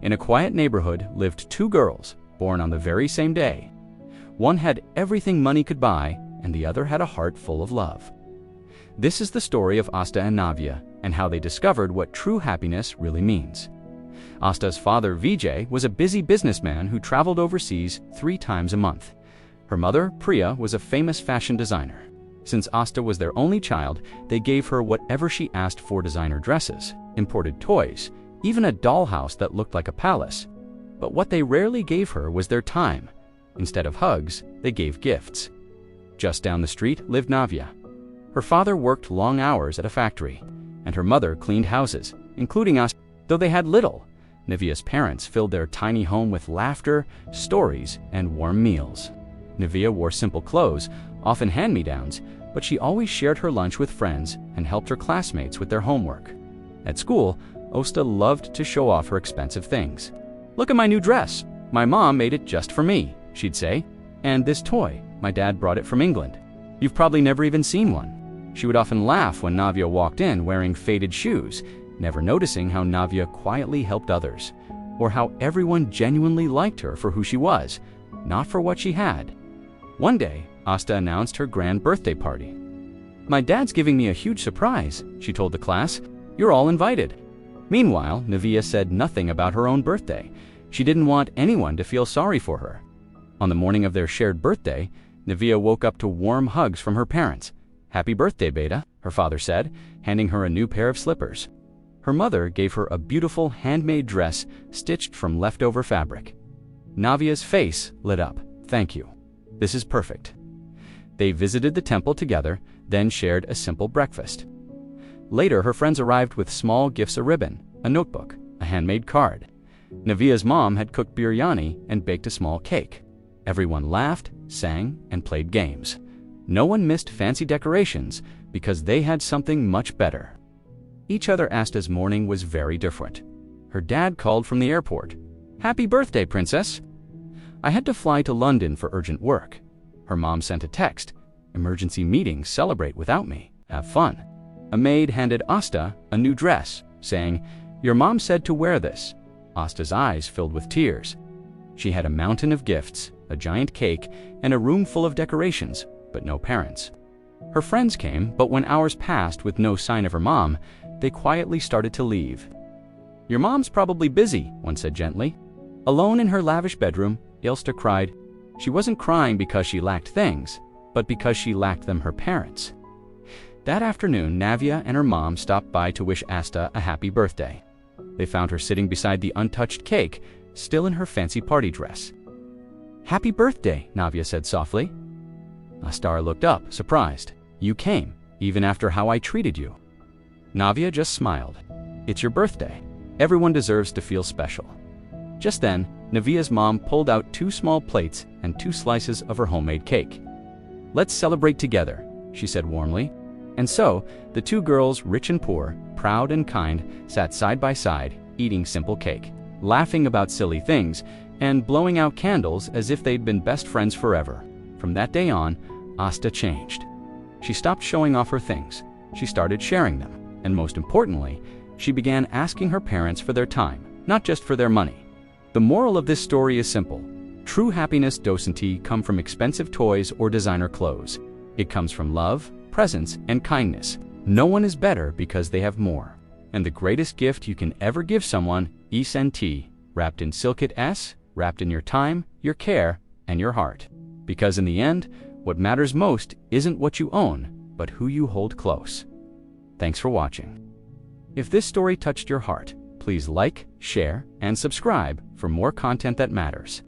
In a quiet neighborhood lived two girls, born on the very same day. One had everything money could buy, and the other had a heart full of love. This is the story of Asta and Navya, and how they discovered what true happiness really means. Asta's father, Vijay, was a busy businessman who traveled overseas 3 times a month. Her mother, Priya, was a famous fashion designer. Since Asta was their only child, they gave her whatever she asked for: designer dresses, imported toys, even a dollhouse that looked like a palace. But what they rarely gave her was their time. Instead of hugs, they gave gifts. Just down the street lived Navya. Her father worked long hours at a factory, and her mother cleaned houses, including Asta. Though they had little, Navya's parents filled their tiny home with laughter, stories, and warm meals. Navya wore simple clothes, often hand-me-downs, but she always shared her lunch with friends and helped her classmates with their homework. At school, Asta loved to show off her expensive things. "Look at my new dress. My mom made it just for me," she'd say. "And this toy, my dad brought it from England. You've probably never even seen one." She would often laugh when Navya walked in wearing faded shoes, never noticing how Navya quietly helped others, or how everyone genuinely liked her for who she was, not for what she had. One day, Asta announced her grand birthday party. "My dad's giving me a huge surprise," she told the class. "You're all invited." Meanwhile, Navya said nothing about her own birthday. She didn't want anyone to feel sorry for her. On the morning of their shared birthday, Navya woke up to warm hugs from her parents. "Happy birthday, Beta," her father said, handing her a new pair of slippers. Her mother gave her a beautiful handmade dress stitched from leftover fabric. Navya's face lit up. "Thank you. This is perfect." They visited the temple together, then shared a simple breakfast. Later, her friends arrived with small gifts: a ribbon, a notebook, a handmade card. Navya's mom had cooked biryani and baked a small cake. Everyone laughed, sang, and played games. No one missed fancy decorations because they had something much better. Each other Asta's morning was very different. Her dad called from the airport. "Happy birthday, princess." "I had to fly to London for urgent work." Her mom sent a text. "Emergency meeting, celebrate without me. Have fun." A maid handed Asta a new dress, saying, "Your mom said to wear this." Asta's eyes filled with tears. She had a mountain of gifts, a giant cake, and a room full of decorations, but no parents. Her friends came, but when hours passed with no sign of her mom, they quietly started to leave. "Your mom's probably busy," one said gently. Alone in her lavish bedroom, Asta cried. She wasn't crying because she lacked things, but because she lacked them, her parents. That afternoon, Navya and her mom stopped by to wish Asta a happy birthday. They found her sitting beside the untouched cake, still in her fancy party dress. "Happy birthday," Navya said softly. Asta looked up, surprised. "You came, even after how I treated you." Navya just smiled. "It's your birthday. Everyone deserves to feel special." Just then, Navya's mom pulled out 2 small plates and 2 slices of her homemade cake. "Let's celebrate together," she said warmly. And so, the 2 girls, rich and poor, proud and kind, sat side by side, eating simple cake, laughing about silly things, and blowing out candles as if they'd been best friends forever. From that day on, Asta changed. She stopped showing off her things. She started sharing them. And most importantly, she began asking her parents for their time, not just for their money. The moral of this story is simple. True happiness doesn't come from expensive toys or designer clothes. It comes from love, presence, and kindness. No one is better because they have more. And the greatest gift you can ever give someone is ESNT, wrapped in silket S, wrapped in your time, your care, and your heart. Because in the end, what matters most isn't what you own, but who you hold close. Thanks for watching. If this story touched your heart, please like, share, and subscribe for more content that matters.